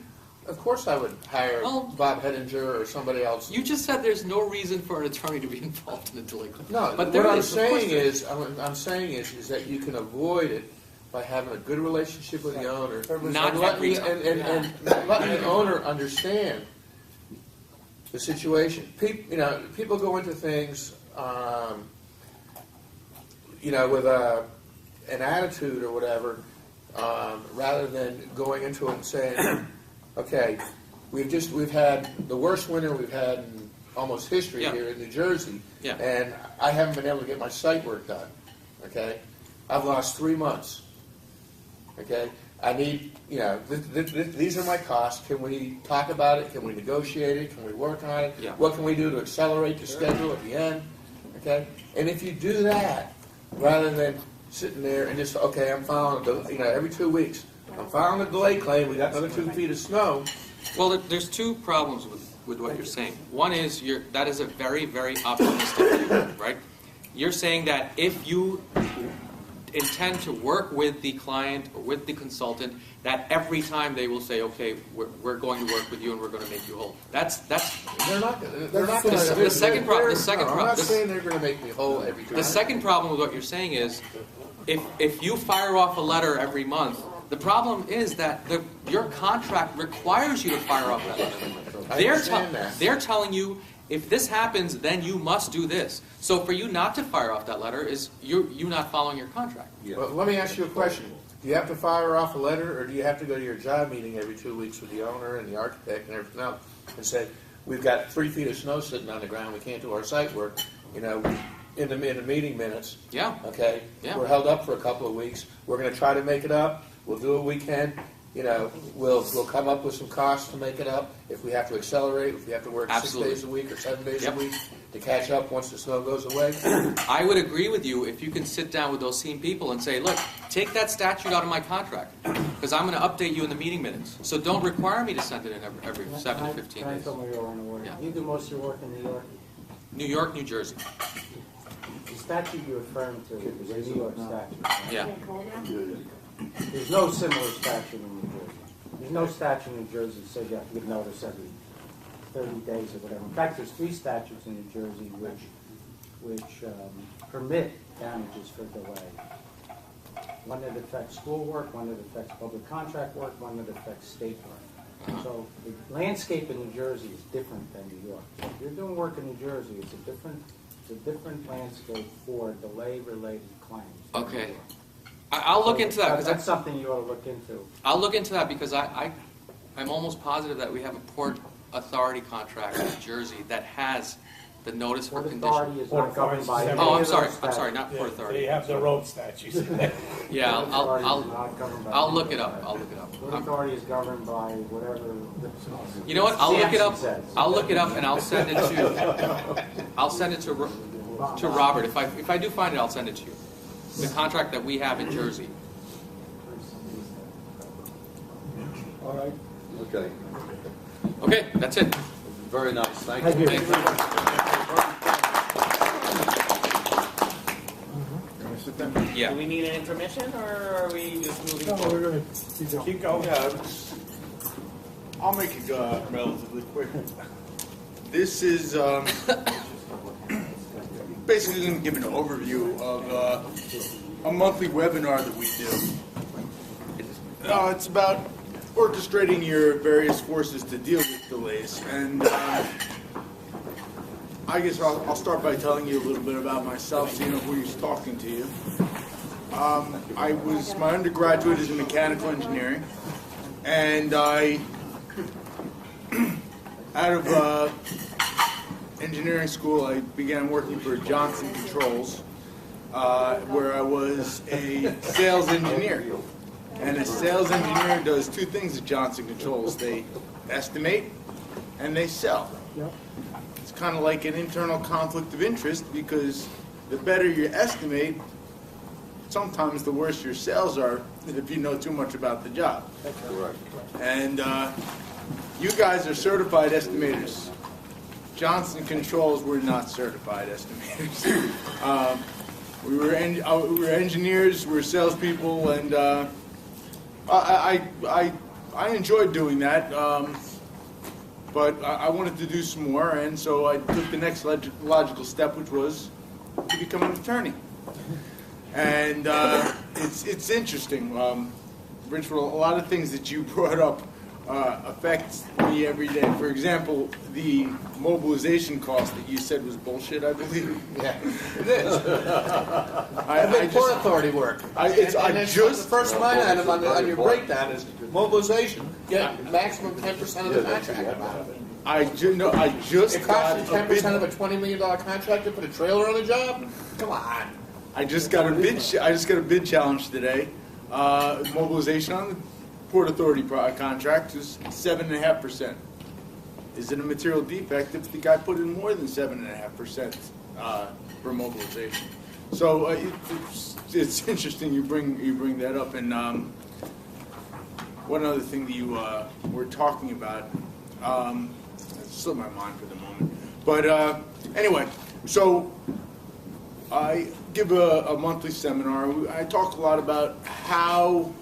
of course I would hire Bob Hedinger or somebody else. You just said there's no reason for an attorney to be involved in a delinquent. No, but what I'm saying is that you can avoid it by having a good relationship with the owner, Not every time. and letting the owner understand the situation. People go into things, with an attitude or whatever, rather than going into it and saying, okay, we've had the worst winter we've had in almost history here in New Jersey, and I haven't been able to get my site work done. Okay, I've lost 3 months. Okay, I need, these are my costs. Can we talk about it? Can we negotiate it? Can we work on it? Yeah. What can we do to accelerate the schedule at the end? Okay, and if you do that, rather than sitting there and just, okay, I'm filing, every 2 weeks, I'm filing a delay claim, we got another 2 feet of snow. Well, there's two problems with what you're saying. One is that is a very, very optimistic view, right? You're saying that if you intend to work with the client or with the consultant, that every time they will say, okay, we're going to work with you and we're going to make you whole. They're not going to. The second problem. I'm not saying they're going to make me whole every time. The second problem with what you're saying is, if you fire off a letter every month, the problem is that your contract requires you to fire off that letter. They're telling you, if this happens, then you must do this. So for you not to fire off that letter is you not following your contract. Yeah. Well, let me ask you a question. Do you have to fire off a letter, or do you have to go to your job meeting every 2 weeks with the owner and the architect and everything else and say, we've got 3 feet of snow sitting on the ground, we can't do our site work, in the meeting minutes. Yeah. Okay? Yeah. We're held up for a couple of weeks. We're going to try to make it up. We'll do what we can. We'll come up with some costs to make it up. If we have to accelerate, if we have to work Absolutely. 6 days a week or 7 days a week to catch up once the snow goes away. I would agree with you if you can sit down with those same people and say, look, take that statute out of my contract because I'm going to update you in the meeting minutes. So don't require me to send it in every 7 to 15 days. Can I tell you on the order? Yeah. You do most of your work in New York. New York, New Jersey. The statute you're referring to is a New York statute. Yeah. There's no similar statute in New Jersey. There's no statute in New Jersey that says you have to give notice every 30 days or whatever. In fact, there's 3 statutes in New Jersey which permit damages for delay. One that affects school work, one that affects public contract work, one that affects state work. So the landscape in New Jersey is different than New York. So if you're doing work in New Jersey, it's a different landscape for delay-related claims. than New Okay. York. I'll look into that. That's something you ought to look into. I'll look into that because I'm almost positive that we have a port authority contract in Jersey that has the notice for Port condition. authority is not governed by. Oh, I'm any sorry. of those I'm sorry. statutes. Not port authority. They have the road statutes. Yeah, Port authority is not governed by I'll any look of it those up. I'll look it statutes. Port up. authority is governed by whatever. You know what? I'll look it up. Says. I'll look it up and I'll send it to Robert. If I do find it, I'll send it to you. The contract that we have in Jersey. All right. Okay. Okay, that's it. Very nice. Thank Thank you. you. Thank you. Yeah. Do we need an intermission, or are we just moving No, forward? we're going to keep going. Keep going. I'll make it relatively quick. This is basically going to give an overview of a monthly webinar that we do. It's about orchestrating your various forces to deal with delays. And I guess I'll start by telling you a little bit about myself so you know who's talking to you. My undergraduate is in mechanical engineering, and I, out of engineering school, I began working for Johnson Controls. where I was a sales engineer. And a sales engineer does two things at Johnson Controls. They estimate and they sell. Yep. It's kind of like an internal conflict of interest, because the better you estimate, sometimes the worse your sales are if you know too much about the job. That's correct. And you guys are certified estimators. Johnson Controls were not certified estimators. We were engineers, we were salespeople, and I enjoyed doing that. But I wanted to do some more, and so I took the next logical step, which was to become an attorney. And it's interesting. Rich, a lot of things that you brought up affect me every day. For example, the mobilization cost that you said was bullshit, I believe. Yeah, it is. I make Port Authority work. The first line item on your breakdown is mobilization. Get maximum 10% of the contract amount. It costs you 10% of a $20 million contract to put a trailer on the job? Come on. I just got a bid challenge today. Mobilization on the Port Authority contract is 7.5%. Is it a material defect if the guy put in more than 7.5% for mobilization? So it's interesting you bring that up. And one other thing that you were talking about, it slipped my mind for the moment. But anyway, so I give a monthly seminar. I talk a lot about how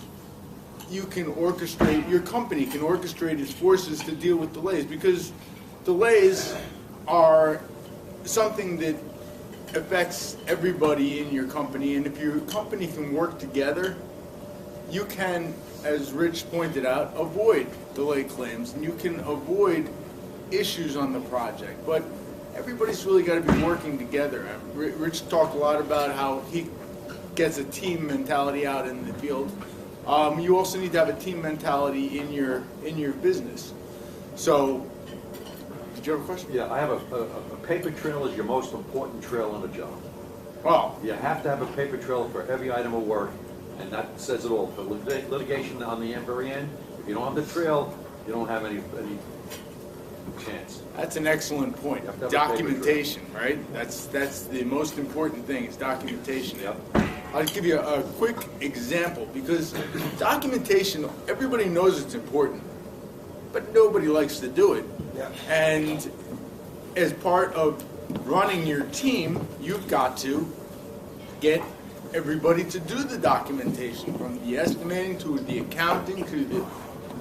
you can orchestrate, your company can orchestrate its forces to deal with delays, because delays are something that affects everybody in your company, and if your company can work together, you can, as Rich pointed out, avoid delay claims, and you can avoid issues on the project. But everybody's really got to be working together. Rich talked a lot about how he gets a team mentality out in the field. You also need to have a team mentality in your business. So, did you have a question? Yeah, I have a paper trail is your most important trail on a job. Wow. You have to have a paper trail for every item of work, and that says it all. For litigation on the very end, if you don't have the trail, you don't have any chance. That's an excellent point. Documentation, right? That's the most important thing, is documentation. Yep. I'll give you a quick example, because documentation, everybody knows it's important, but nobody likes to do it. Yeah. And as part of running your team, you've got to get everybody to do the documentation, from the estimating to the accounting to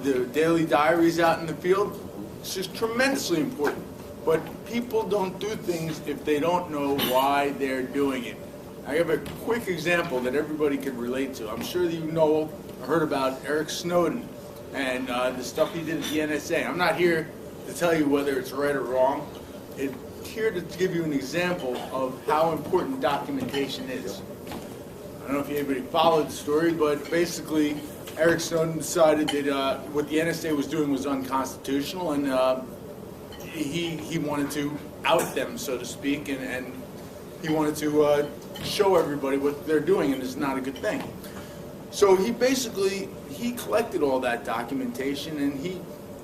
the daily diaries out in the field. It's just tremendously important. But people don't do things if they don't know why they're doing it. I have a quick example that everybody could relate to. I'm sure that you know, heard about Eric Snowden and the stuff he did at the NSA. I'm not here to tell you whether it's right or wrong. I'm here to give you an example of how important documentation is. I don't know if anybody followed the story, but basically Eric Snowden decided that what the NSA was doing was unconstitutional, and he wanted to out them, so to speak, and he wanted to show everybody what they're doing, and it's not a good thing. So he collected all that documentation, and he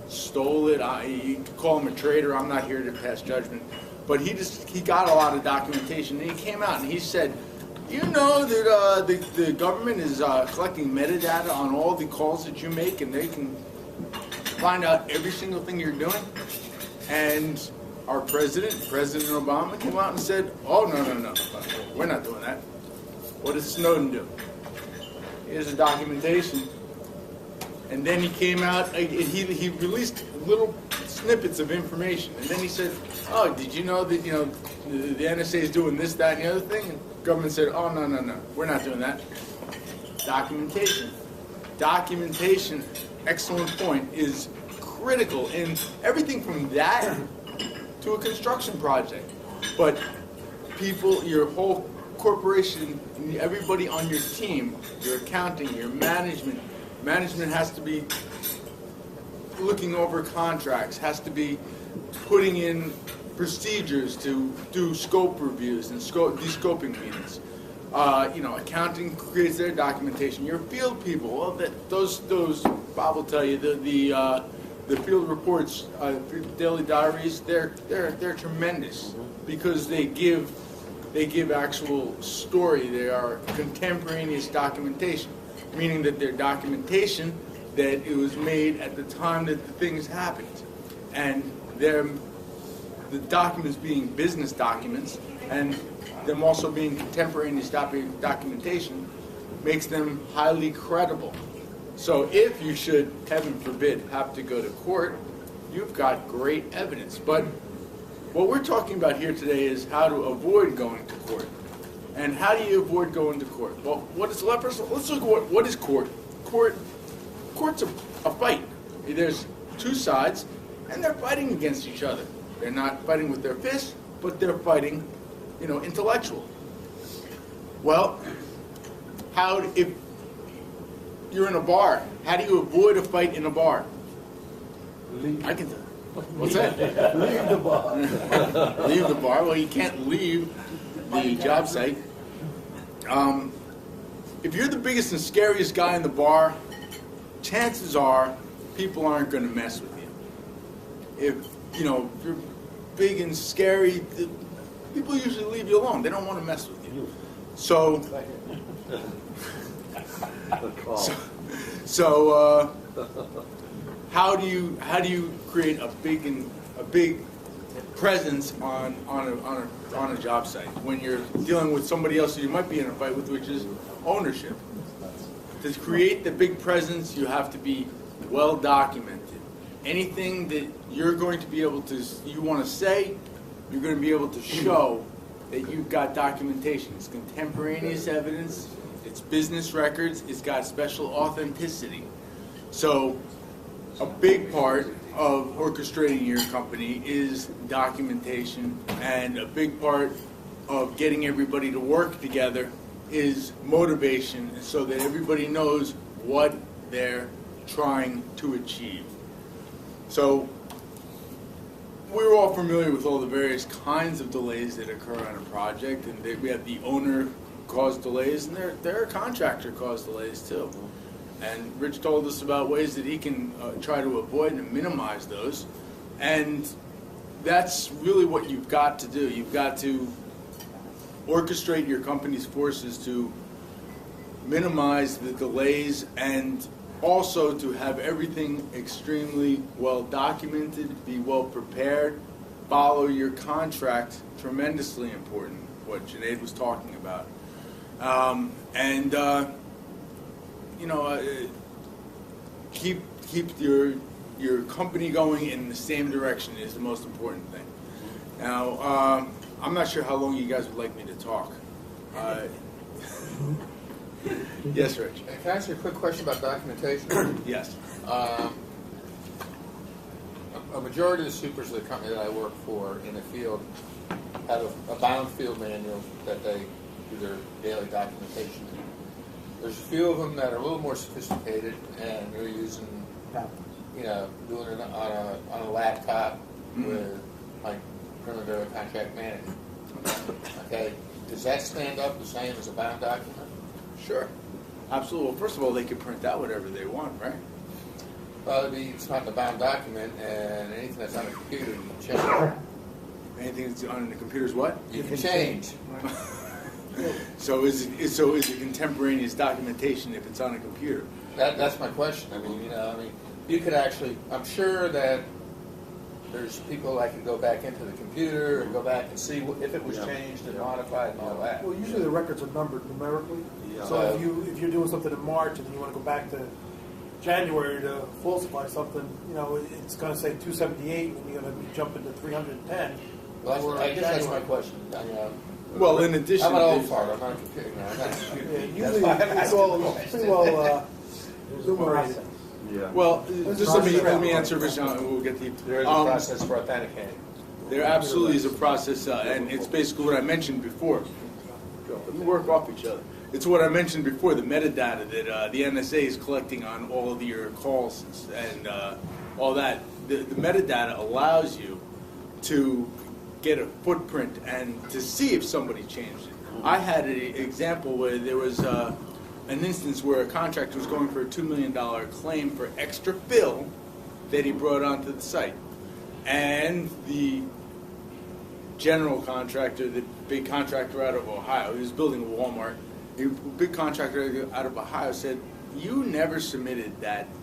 stole it. You could call him a traitor. I'm not here to pass judgment, but he got a lot of documentation, and he came out and he said, you know that the government is collecting metadata on all the calls that you make, and they can find out every single thing you're doing? And our President Obama, came out and said, oh, no, we're not doing that. What does Snowden do? Here's the documentation. And then he came out, he released little snippets of information. And then he said, oh, did you know that, the NSA is doing this, that, and the other thing? And the government said, oh, no, we're not doing that. Documentation. Documentation, excellent point, is critical in everything from that to a construction project. But people, your whole corporation, everybody on your team, your accounting, your management has to be looking over contracts, has to be putting in procedures to do scope reviews and descoping meetings. Accounting creates their documentation. Your field people, well, those Bob will tell you, the field reports, daily diaries, they're tremendous because they give actual story. They are contemporaneous documentation, meaning that they're documentation that it was made at the time that the things happened, and the documents being business documents, and them also being contemporaneous documentation makes them highly credible. So if you should, heaven forbid, have to go to court, you've got great evidence. But what we're talking about here today is how to avoid going to court. And how do you avoid going to court? Well, let's look at what is court. Court's a fight. There's two sides, and they're fighting against each other. They're not fighting with their fists, but they're fighting, intellectual. Well, if you're in a bar, how do you avoid a fight in a bar? I can tell. What's that? Leave the bar. Leave the bar? Well, you can't leave the job site. If you're the biggest and scariest guy in the bar, chances are people aren't going to mess with you. If you're big and scary, people usually leave you alone. They don't want to mess with you. So how do you create a big presence on a job site when you're dealing with somebody else who you might be in a fight with, which is ownership? To create the big presence, you have to be well documented. Anything that you're going to be able to, you want to say, you're going to be able to show that you've got documentation. It's contemporaneous evidence, it's business records, it's got special authenticity. So a big part of orchestrating your company is documentation, and a big part of getting everybody to work together is motivation, so that everybody knows what they're trying to achieve. So we're all familiar with all the various kinds of delays that occur on a project, and we have the owner-caused delays, and there are contractor-caused delays too. And Rich told us about ways that he can try to avoid and minimize those, and that's really what you've got to do. You've got to orchestrate your company's forces to minimize the delays, and also to have everything extremely well documented, be well prepared, follow your contract, tremendously important, what Junaid was talking about. Keep your company going in the same direction is the most important thing. Now, I'm not sure how long you guys would like me to talk. Yes, Rich. Can I ask you a quick question about documentation? Yes. A majority of the supers of the company that I work for in the field have a bound field manual that they do their daily documentation in. There's a few of them that are a little more sophisticated, and they're using, doing it on a laptop with like Primavera Contract Manager. Okay, does that stand up the same as a bound document? Sure. Absolutely. Well, first of all, they can print out whatever they want, right? Well, it's not the bound document, and anything that's on a computer, you can change. Anything that's on the computer is what? You can change. So is it contemporaneous documentation if it's on a computer? That's my question. I mean, you could actually. I'm sure that there's people that can go back into the computer and go back and see if it was changed and modified and all that. Well, usually the records are numbered numerically. Yeah. So if you're doing something in March and you want to go back to January to falsify something, it's going to say 278 and you're going to jump into 310. Well, I guess that's my question. Well, in addition, I'm an old fart. I'm not a computer. I'm not a computer. Yeah, usually it's all pretty well enumerated. Yeah. well, just let me answer, Rich, and we'll get the. There is a process for authenticating. There absolutely is a process, and it's basically what I mentioned before. We work off each other. It's what I mentioned before, the metadata that the NSA is collecting on all of your calls and all that. The metadata allows you to get a footprint and to see if somebody changed it. I had an example where there was an instance where a contractor was going for a $2 million claim for extra fill that he brought onto the site. And the general contractor, the big contractor out of Ohio, he was building a Walmart, the big contractor out of Ohio said, you never submitted the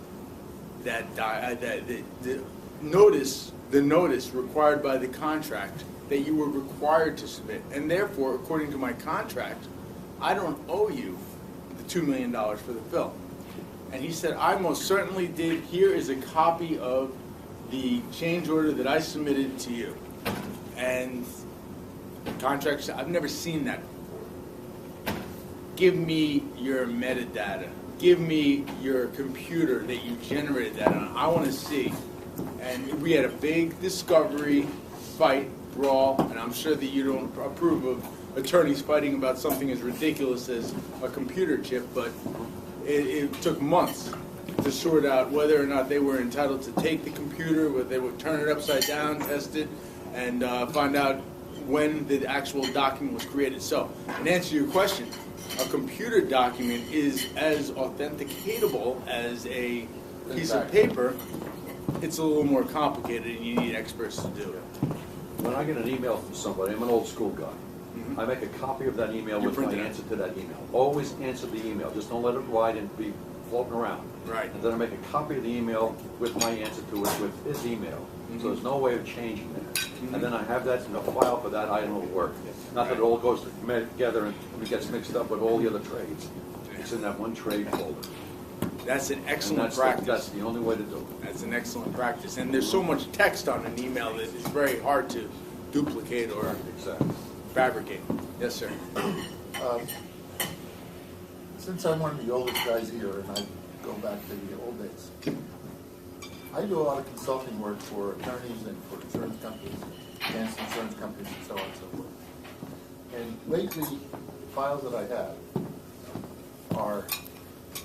notice required by the contract that you were required to submit. And therefore, according to my contract, I don't owe you the $2 million for the fill. And he said, I most certainly did. Here is a copy of the change order that I submitted to you. And the contractor said, I've never seen that before. Give me your metadata. Give me your computer that you generated that on. I want to see. And we had a big discovery fight, brawl, and I'm sure that you don't approve of attorneys fighting about something as ridiculous as a computer chip, but it took months to sort out whether or not they were entitled to take the computer, whether they would turn it upside down, test it, and find out when the actual document was created. So, in answer to your question, a computer document is as authenticatable as a piece of paper. It's a little more complicated, and you need experts to do it. When I get an email from somebody, I'm an old school guy. I make a copy of that email with my answer to that email. Always answer the email. Just don't let it ride and be floating around. Right. And then I make a copy of the email with my answer to it with his email. So there's no way of changing that. And then I have that in a file for that item of work. Not that it all goes together and it gets mixed up with all the other trades. It's in that one trade folder. That's an excellent practice. That's the only way to do it. That's an excellent practice. And there's so much text on an email that it's very hard to duplicate or fabricate. Yes, sir. Since I'm one of the oldest guys here, and I go back to the old days, I do a lot of consulting work for attorneys and for insurance companies, advanced insurance companies, and so on and so forth. And lately, the files that I have are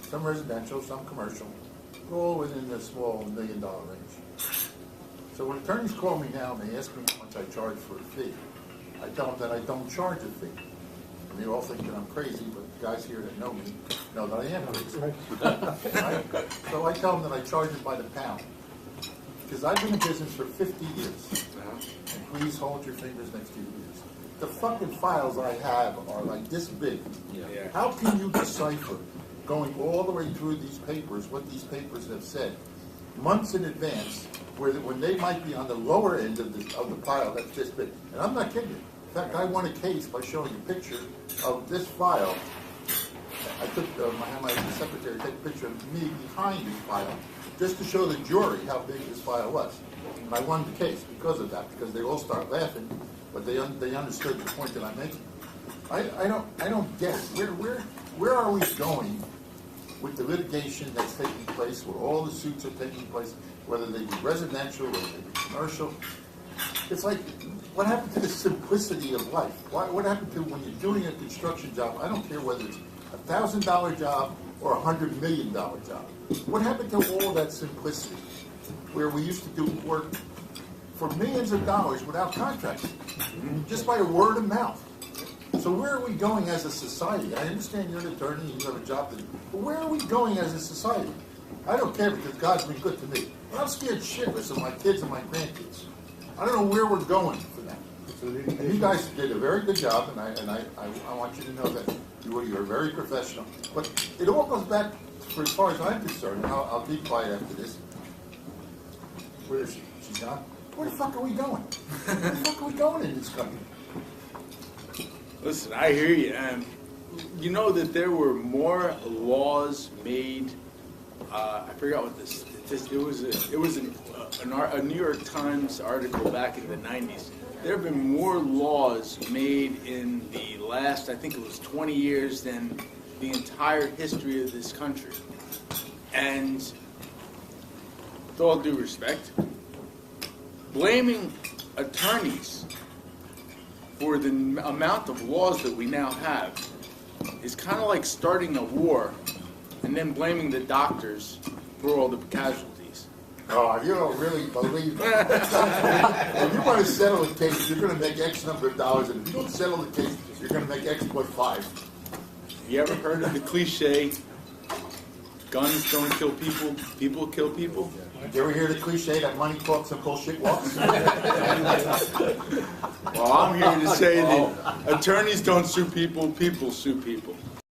some residential, some commercial, all within the small $1 million range. So when attorneys call me now and they ask me how much I charge for a fee, I tell them that I don't charge a fee. And they all think that I'm crazy, but the guys here that know me know that I am crazy. So I tell them that I charge it by the pound. Because I've been in business for 50 years. And please hold your fingers next to your ears. The fucking files I have are like this big. How can you decipher, going all the way through these papers, what these papers have said, months in advance, when they might be on the lower end of the file that's this big? And I'm not kidding you. In fact, I won a case by showing a picture of this file. I took my secretary take a picture of me behind this file just to show the jury how big this file was. And I won the case because of that, because they all start laughing, but they understood the point that I'm making. I don't get it. Where are we going with the litigation that's taking place, where all the suits are taking place, whether they be residential or they be commercial? It's like, what happened to the simplicity of life? What happened to when you're doing a construction job? I don't care whether it's $1,000 job or $100 million job. What happened to all that simplicity, where we used to do work for millions of dollars without contracts, just by a word of mouth? So where are we going as a society? I understand you're an attorney and you have a job to do, but where are we going as a society? I don't care, because God's been good to me. But I'm scared shitless of my kids and my grandkids. I don't know where we're going for that. And you guys did a very good job, and I want you to know that you're very professional. But it all goes back, for as far as I'm concerned, and I'll be quiet after this. Where is she? She's gone? Where the fuck are we going? Where the fuck are we going in this country? Listen, I hear you. You know that there were more laws made. I forgot what this. It was a New York Times article back in the 90s. There have been more laws made in the last, I think it was 20 years, than the entire history of this country. And with all due respect, blaming attorneys for the amount of laws that we now have is kind of like starting a war and then blaming the doctors for all the casualties. Oh, you don't really believe that. If you want to settle a case, you're going to make X number of dollars, and if you don't settle the case, you're going to make X plus 5. You ever heard of the cliche, guns don't kill people, people kill people? Did you ever hear the cliche that money talks and bullshit walks? Well, I'm here to say that attorneys don't sue people, people sue people.